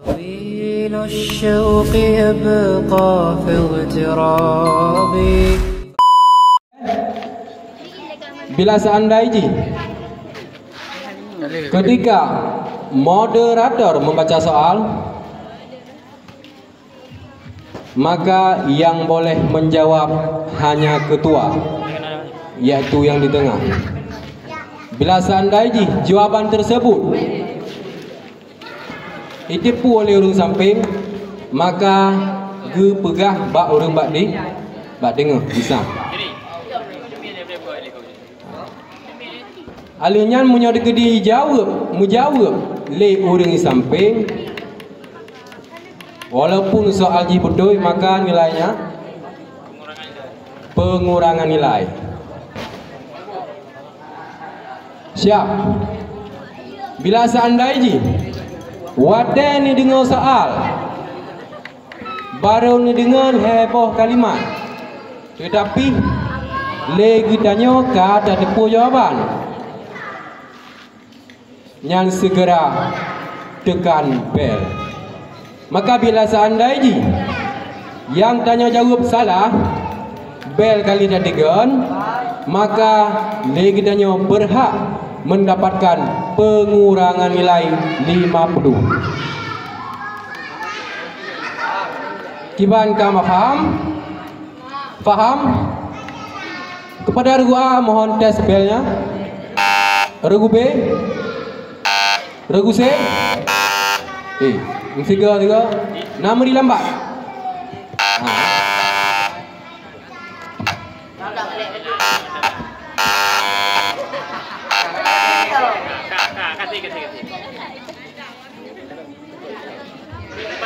طويل الشوق يبقى في اغترابي. Bila seandainya ketika moderator membaca soal, maka yang boleh menjawab hanya ketua, yaitu yang di tengah. Bila seandainya jawapan tersebut ditipu oleh orang samping, maka ge pegah bak orang bak di bak dengar bisa. Alihnya menyodik menjawab le orang samping, walaupun soal ji betul, maka nilainya pengurangan nilai. Siap. Bila seandainya wadah ni dengar soal, baru ni dengar heboh kalimat, tetapi lagi tanya kata tepu jawapan, yang segera tekan bel. Maka bila seandainya yang tanya jawab salah, bel kali dah tekan, maka lagi tanya berhak mendapatkan pengurangan nilai 50. Kiban kamu faham? Faham? Kepada regu A mohon tes belnya. Regu B? Regu C? Tiga. Nama dilambat.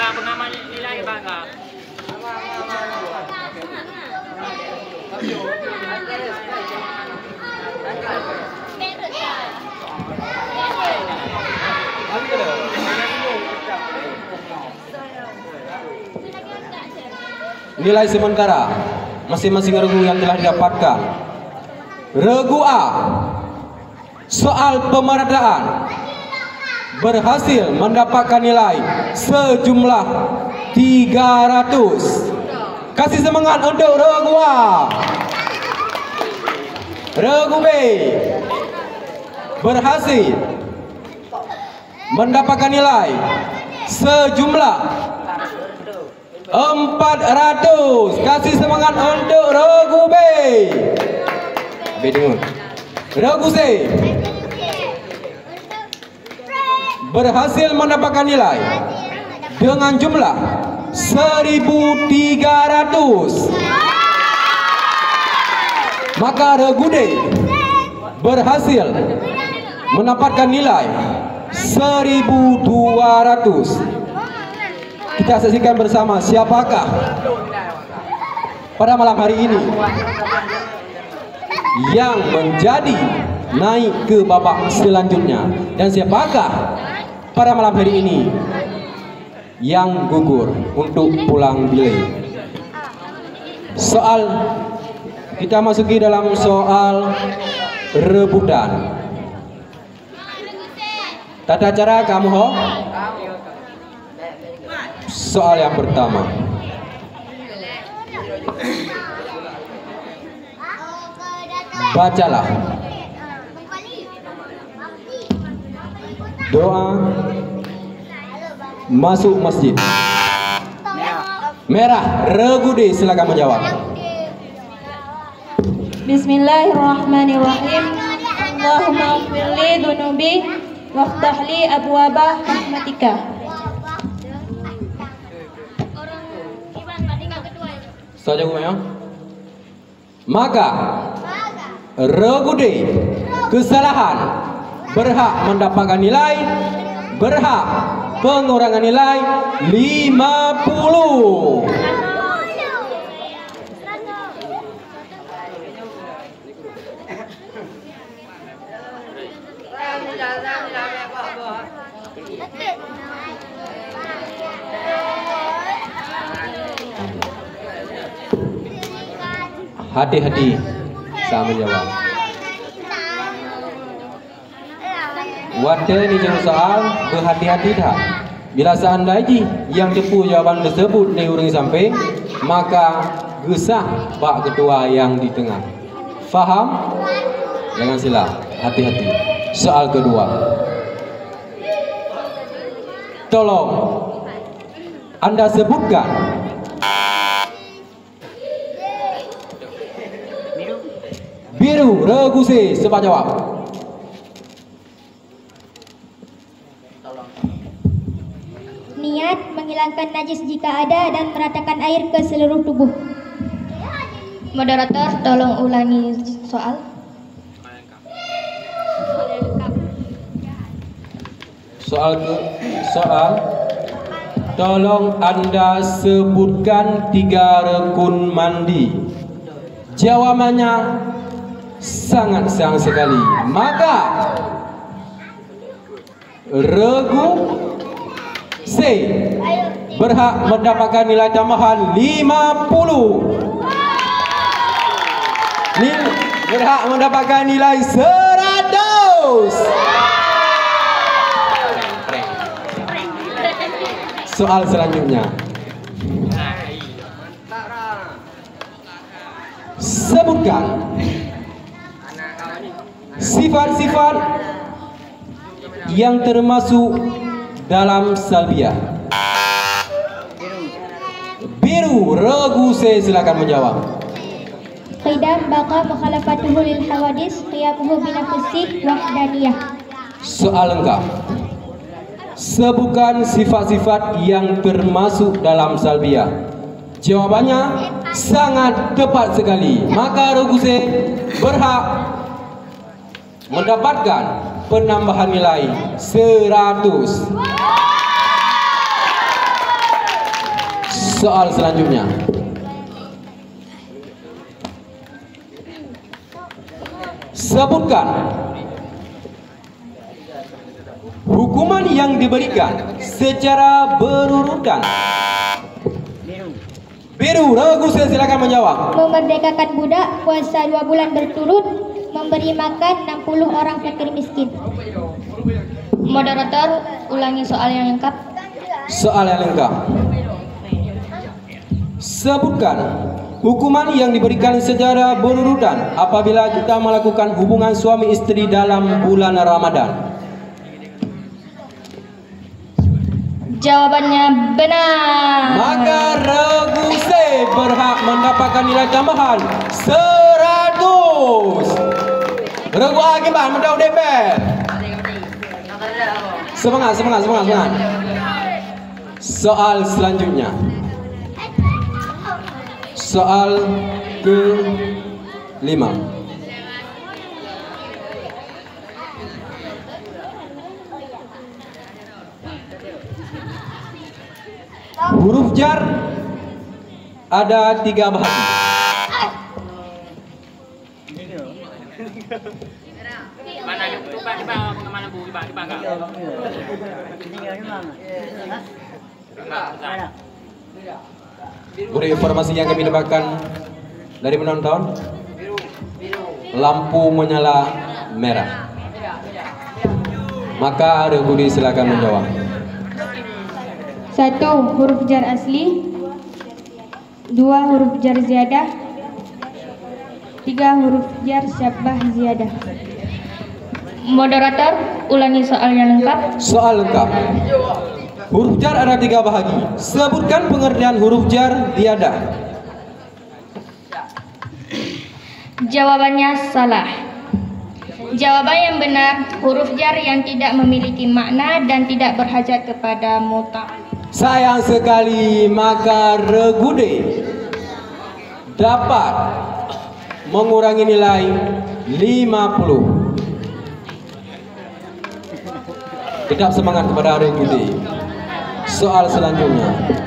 Pengaman nilai bangga. Nilai sementara masing-masing regu yang telah didapatkan. Regu A, soal pemerataan, berhasil mendapatkan nilai sejumlah 300. Kasih semangat untuk regu A. Regu B berhasil mendapatkan nilai sejumlah 400. Kasih semangat untuk regu B. B dengar. Regu C berhasil mendapatkan nilai dengan jumlah 1.300. Maka regu D berhasil mendapatkan nilai 1.200. Kita saksikan bersama siapakah pada malam hari ini yang menjadi naik ke babak selanjutnya, dan siapakah pada malam hari ini yang gugur untuk pulang bilik. Soal kita masuki dalam soal rebutan. Tata cara kamu ho? Soal yang pertama. Bacalah doa masuk masjid. Merah, regu D, silakan menjawab. Bismillahirrahmanirrahim. Allahumma ighfirli dhunubi waftah li abwaba rahmatika. Saja gue ya. Maka regu D, kesalahan, berhak mendapatkan nilai, berhak pengurangan nilai 50. Hati-hati saat menjawab. Wadah ni jangan soal berhati-hati dah. Bila seandainya yang tepu jawaban tersebut diurangi sampai, maka gesah pak ketua yang di tengah. Faham? Jangan silap, hati-hati. Soal kedua. Tolong Anda sebutkan biru, reguse, sebab jawab. Niat menghilangkan najis jika ada dan meratakan air ke seluruh tubuh. Moderator, tolong ulangi soal. Soal tolong Anda sebutkan 3 rukun mandi. Jawabannya sangat sayang sekali. Maka regu C berhak mendapatkan nilai tambahan 50. Berhak mendapatkan nilai 100. Soal selanjutnya. Sebutkan sifat-sifat yang termasuk dalam salbiah. Biru, regu C, silakan menjawab. Qidam baqa mukhalafatuhu lil hawadis qiyamuhu binafsi wahdaniyah. Soal lengkap. Sebutkan sifat-sifat yang termasuk dalam salbiah. Jawabannya sangat tepat sekali. Maka regu C berhak mendapatkan penambahan nilai 100. Soal selanjutnya. Sebutkan hukuman yang diberikan secara berurutan. Biru, regu, silakan menjawab. Memerdekakan budak, puasa 2 bulan berturut, memberi makan 60 orang fakir miskin. Moderator, ulangi soal yang lengkap. Soal yang lengkap. Sebutkan hukuman yang diberikan secara berurutan apabila kita melakukan hubungan suami istri dalam bulan Ramadan. Jawabannya benar. Maka regu C berhak mendapatkan nilai tambahan 100. Regu A gimana? Mudah DPR. Semangat. Soal selanjutnya. Soal ke-5. Huruf jar ada 3 bahagi. Beri informasi yang kami dapatkan dari penonton. Lampu menyala merah. Maka ada Budi silakan menjawab. 1. Huruf jar asli. 2. Huruf jar ziyadah. 3. Huruf jar syabbah ziyadah. Moderator, ulangi soal yang lengkap. Soal lengkap. Huruf jar ada 3 bahagi. Sebutkan pengertian huruf jar ziyadah. Jawabannya salah. Jawaban yang benar, huruf jar yang tidak memiliki makna dan tidak berhajat kepada muta. Sayang sekali, maka regu D dapat mengurangi nilai 50. Tetap semangat kepada regu D. Soal selanjutnya.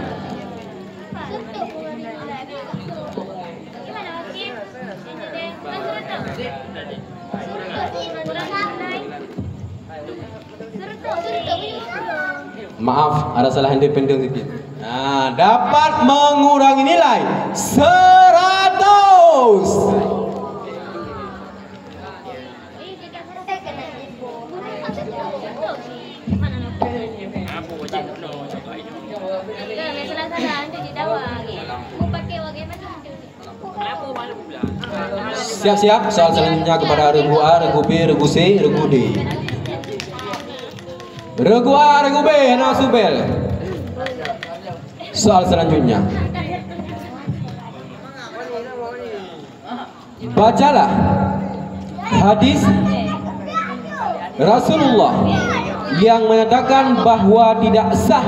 Maaf, ada salah independen sedikit. Nah, dapat mengurangi nilai 100. Siap-siap, soal selanjutnya kepada regu A, regu B, regu C, regu D. Regu A, regu B, Nasubel. Soal selanjutnya. Bacalah hadis Rasulullah yang menyatakan bahwa tidak sah.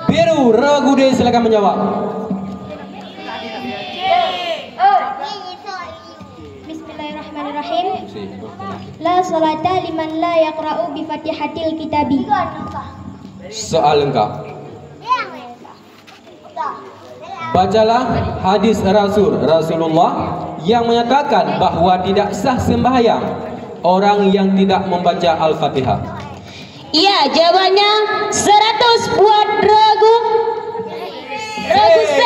Biru, regu D, silakan menjawab. Bismillahirrahmanirrahim. La salata liman la yaqra'u bi Fatihatil Kitabi. Soal lengkap. Bacalah hadis Rasulullah yang menyatakan bahwa tidak sah sembahyang orang yang tidak membaca Al-Fatihah. Iya, jawabannya 100 buat regu C.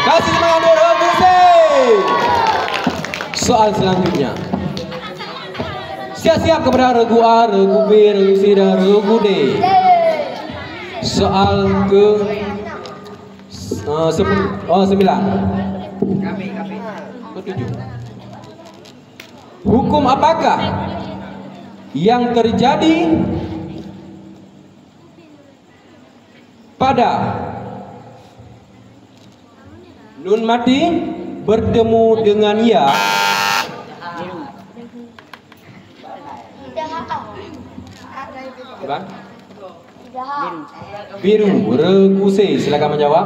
Kasih semangat buat regu C. Soal selanjutnya. Siap-siap kepada regu A, regu B, regu C, dan regu D. Soal ke 9. Hukum apakah yang terjadi pada nun mati bertemu dengan ya? Biru, regu C, silakan menjawab.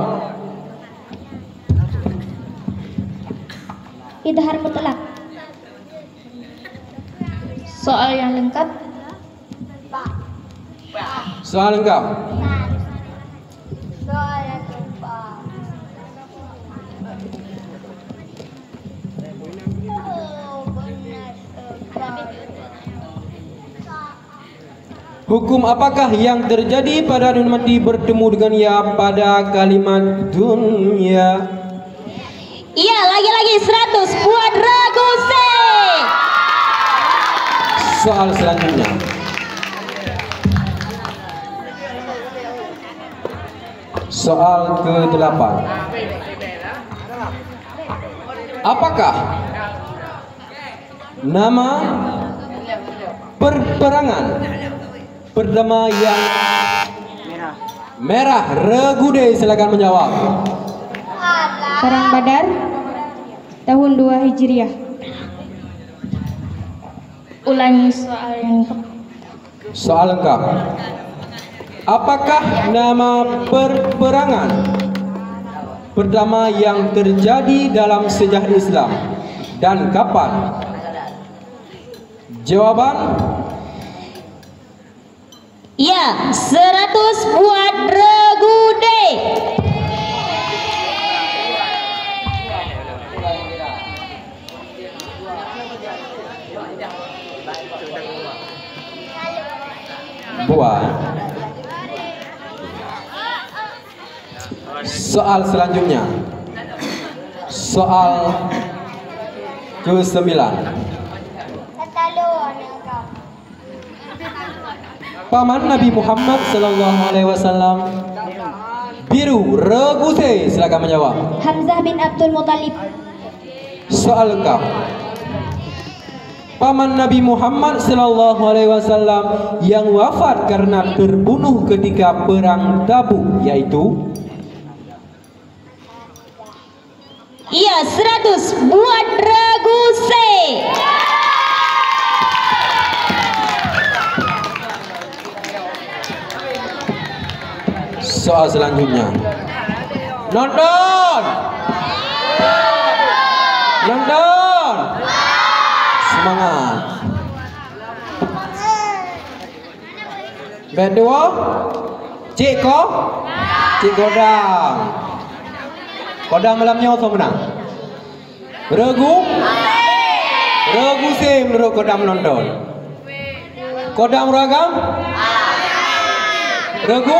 Idhar mutlak. Soal yang lengkap. Soal lengkap. Hukum apakah yang terjadi pada nun mati bertemu dengan ya pada kalimat dunia? Iya, lagi-lagi 100 buat regu C. Soal selanjutnya. Soal ke-8. Apakah nama perperangan pertama yang merah? Regu D, silakan menjawab. Perang Badar tahun 2 Hijriah. Ulangi soal yang lengkap. Soal lengkap. Apakah nama perperangan pertama yang terjadi dalam sejarah Islam dan kapan? Jawaban Ya, 100 buat regu D. buat. Soal selanjutnya. Soal ke-9. Paman Nabi Muhammad sallallahu alaihi wasallam. Biru, regu C, silakan menjawab. Hamzah bin Abdul Muthalib. Soal lengkap. Paman Nabi Muhammad sallallahu alaihi wasallam yang wafat karena terbunuh ketika perang Tabuk, yaitu? Iya, 100 buat regu C. Soal selanjutnya. Nonton. Nonton. Semangat. Bedua. Cik ko. Cik Kodang. Kodang malamnya oso menang. Regu. Regu C menurut Kodang menonton. Kodang beragam. Regu.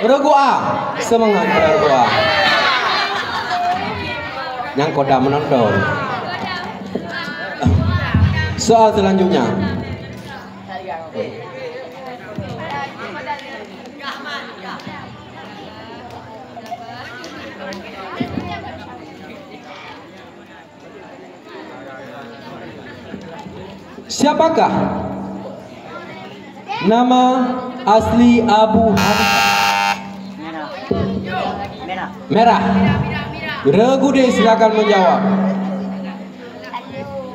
Regu A. Semangat regu A. Yang Kodang menonton. Soal selanjutnya. Siapakah nama asli Abu Hanifah? Merah. Regu deh, silakan menjawab.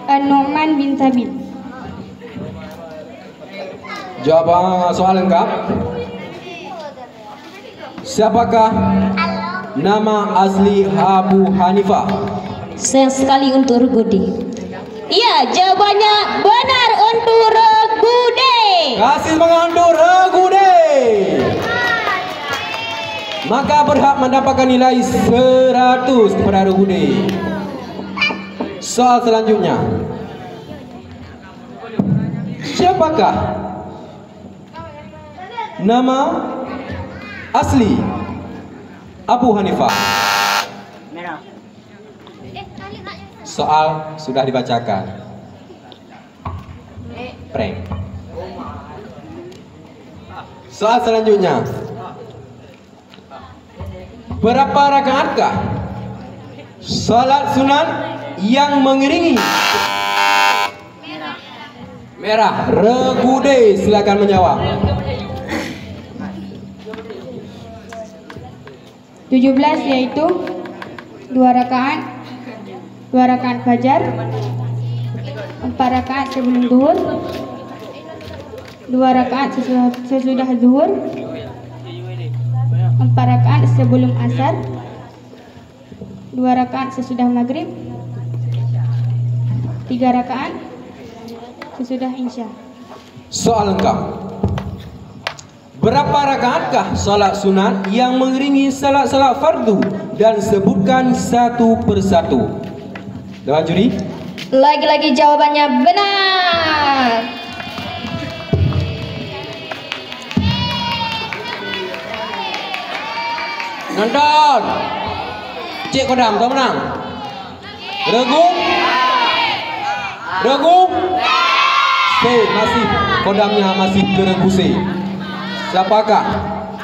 An-Nu'man bin Thabit. Jawab soal lengkap. Siapakah nama asli Abu Hanifah? Sayang sekali untuk Regudi. Iya, jawabannya benar untuk Regudi. Kasih semangat untuk Regudi. Maka berhak mendapatkan nilai 100 kepada Regudi. Soal selanjutnya. Siapakah nama asli Abu Hanifah? Soal sudah dibacakan. Prank. Soal selanjutnya. Berapa rakaatkah salat sunat yang mengiringi? Merah. Regude, silakan menjawab. 17, yaitu 2 rakaat fajar, 4 rakaat sebelum zuhur, 2 rakaat sesudah zuhur, 4 rakaat sebelum asar, 2 rakaat sesudah maghrib, 3 rakaat sesudah isya. Soal lengkap. Berapa rakaatkah salat sunat yang mengiringi salat-salat fardu, dan sebutkan satu persatu. Dewan juri. Lagi-lagi jawabannya benar. Nonton. Cik Kodam, tuan menang. Regu? C, masih Kodamnya masih ke Regu C. Siapakah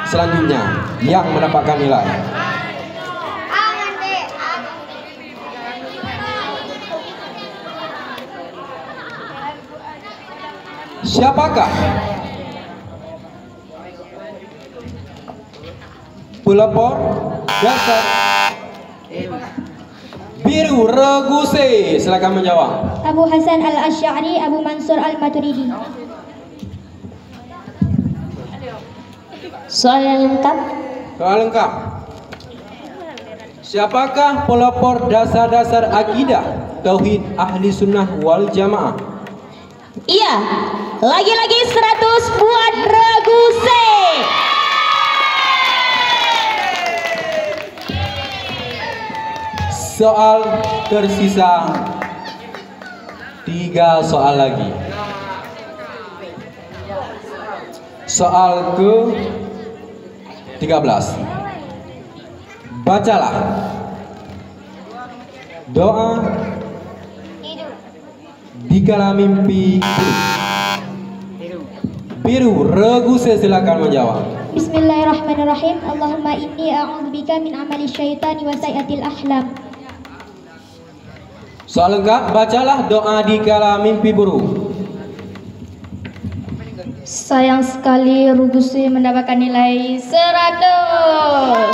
selanjutnya yang mendapatkan nilai? Siapakah pelopor dasar biru? Regu C, silakan menjawab. Abu Hasan Al-Asy'ari, Abu Mansur Al-Maturidi. Soal yang lengkap. Soal lengkap. Siapakah pelopor dasar-dasar akidah tauhid ahli sunnah wal jamaah? Iya, lagi-lagi 100 buat Regu C. Soal tersisa 3 soal lagi. Soal ke 13. Bacalah doa dikala mimpi biru. Regu C, silakan menjawab. Bismillahirrahmanirrahim. Allahumma inni a'udzubika min amali syaitani wa sayyatil ahlam. Soal lengkap. Bacalah doa dikala mimpi buruk. Sayang sekali Rugusi mendapatkan nilai 100.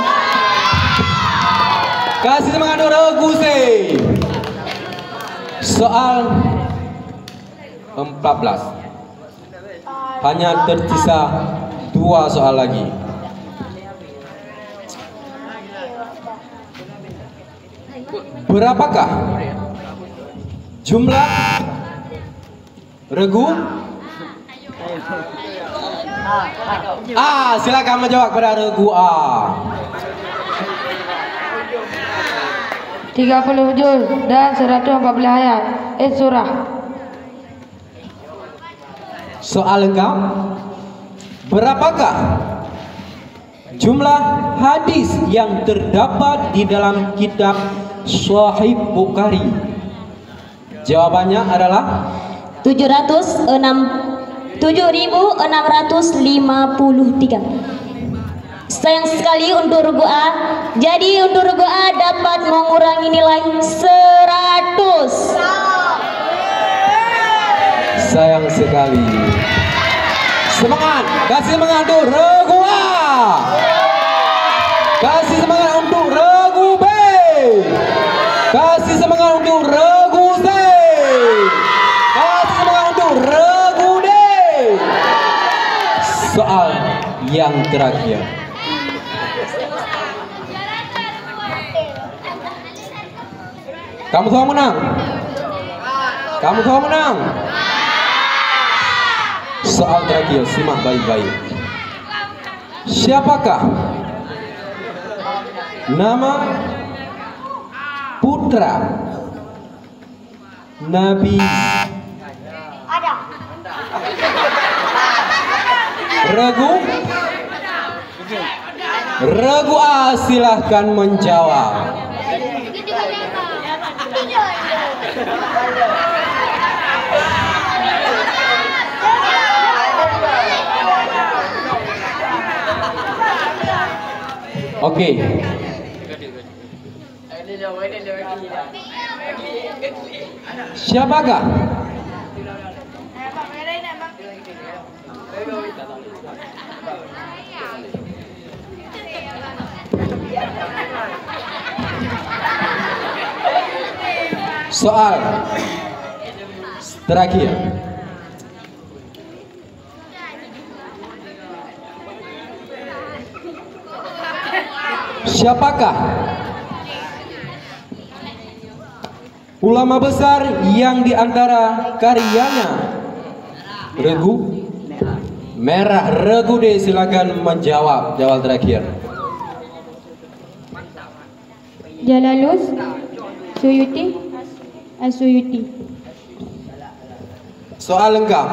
Kasih semangat Rugusi. Soal 14. Hanya tersisa 2 soal lagi. Berapakah jumlah regu? Silakan menjawab pada regu A. 30 juz dan 114 ayat surah. Soal lengkap. Berapakah jumlah hadis yang terdapat di dalam kitab Sahih Bukhari? Jawabannya adalah 7.653. Sayang sekali untuk regu A. Jadi untuk regu A dapat mengurangi nilai 100. Sayang sekali. Semangat, kasih semangat untuk regu A. Kasih semangat untuk regu B. Kasih semangat untuk regu C. Kasih semangat untuk regu D. Soal yang terakhir. Kamu semua menang. Kamu semua menang. Soal terakhir, simak baik-baik. Siapakah nama putra Nabi Regu A, silahkan menjawab. Oke. Siapakah soal terakhir? Siapakah ulama besar yang diantara karyanya regu merah, regu D, silakan menjawab. Jawab terakhir. Jalalus, Suyuti, Asuyuti. Soal lengkap.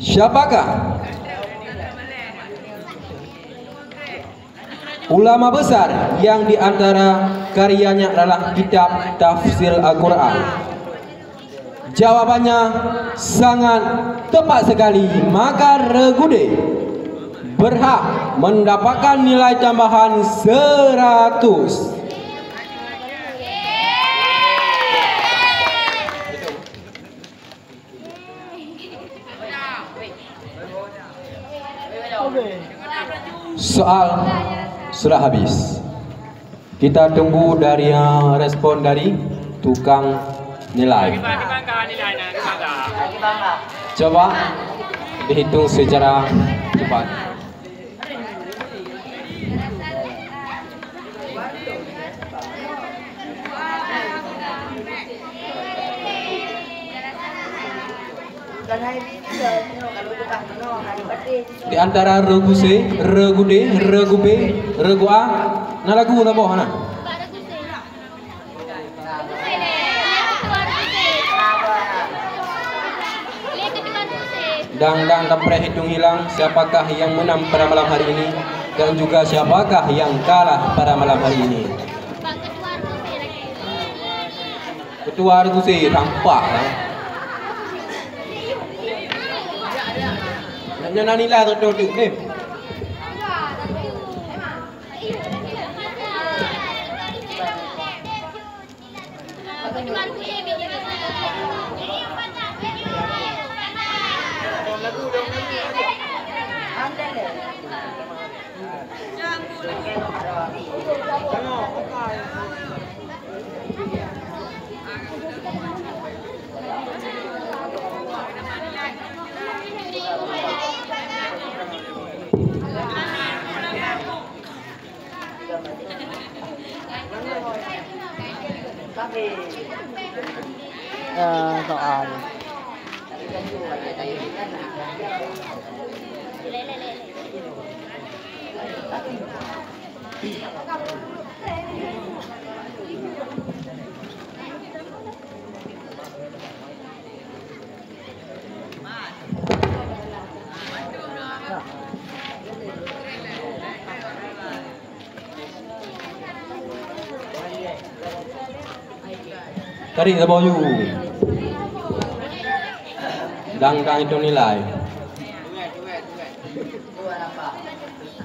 Siapakah ulama besar yang diantara karyanya adalah kitab tafsir Al-Quran? Jawabannya sangat tepat sekali. Maka regu D berhak mendapatkan nilai tambahan 100. Soal sudah habis. Kita tunggu dari respon dari tukang nilai. Coba dihitung secara cepat. Di antara regu C, regu D, regu B, regu A, nah lagu tak boh mana? Dan hitung hilang siapakah yang menang pada malam hari ini dan juga siapakah yang kalah pada malam hari ini. Ketua regu C tampak. Nak nilai tu ni. Soal tarik ke bawah you. Dang itu nilai.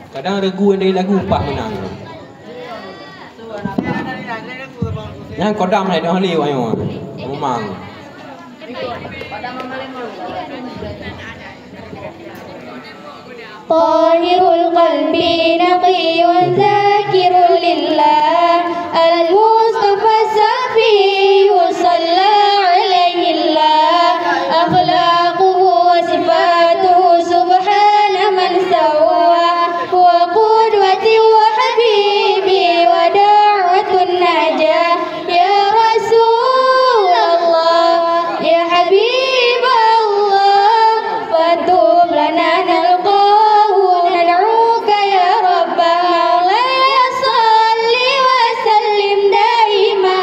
Kadang regu yang dari lagu upah menang. Yang kodam ni dah liu ayo. Memang. Tahirul qalbi naqiyun zakirul lillah al-mustafa safiyyu salla alaihi Allah akhlaquhu wa sifatuhu subhana man sawwa wa qudwati wa habibi wa da'watun najah ya Rasulullah ya Habiballah fatub lana nalqa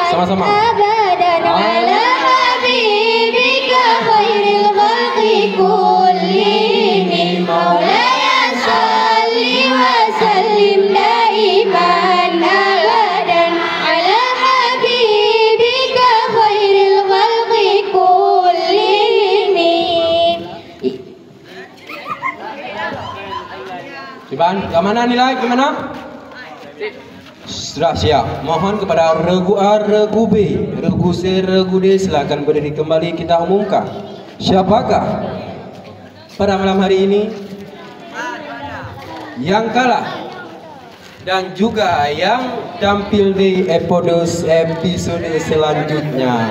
sama-sama. Abadan ala habibika khairil khalqi kullihim Maulaya salli wa sallim daiman abadan ala habibika khairil khalqi kullihim. Ciban, kemana nilai? Kemana? Sudah siap. Mohon kepada regu A, regu B, regu C, regu D silakan berdiri kembali, kita umumkan siapakah pada malam hari ini yang kalah dan juga yang tampil di episode selanjutnya.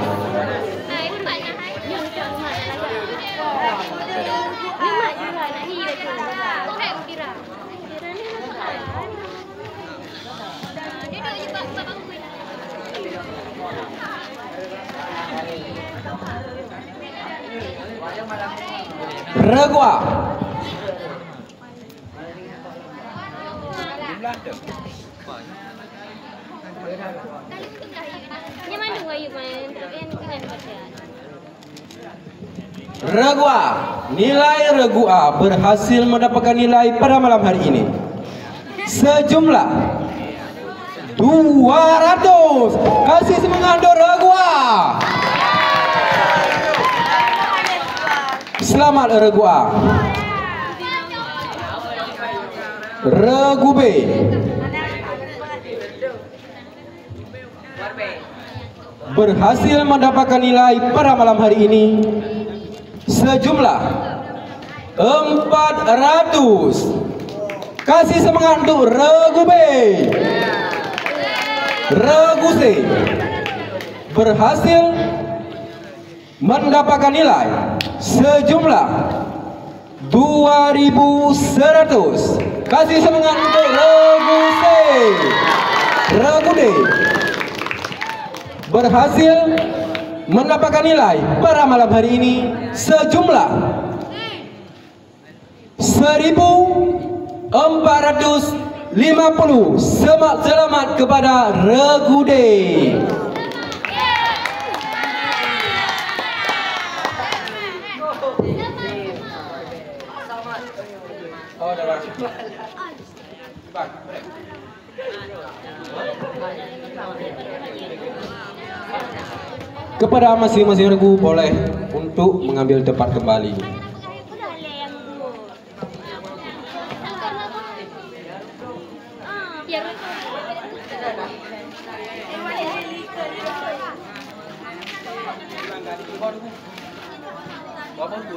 Regu A. Regu A, nilai regu A berhasil mendapatkan nilai pada malam hari ini sejumlah 200. Kasih semangat untuk regu A. Selamat regu A. Regu B. Berhasil mendapatkan nilai pada malam hari ini sejumlah 400. Kasih semangat untuk regu B. Regu C berhasil mendapatkan nilai sejumlah 2.100. Kasih semangat untuk regu C. Regu D berhasil mendapatkan nilai pada malam hari ini sejumlah 1.450. Selamat kepada regu D. Kepada masing-masing regu boleh untuk mengambil tempat kembali. Bapak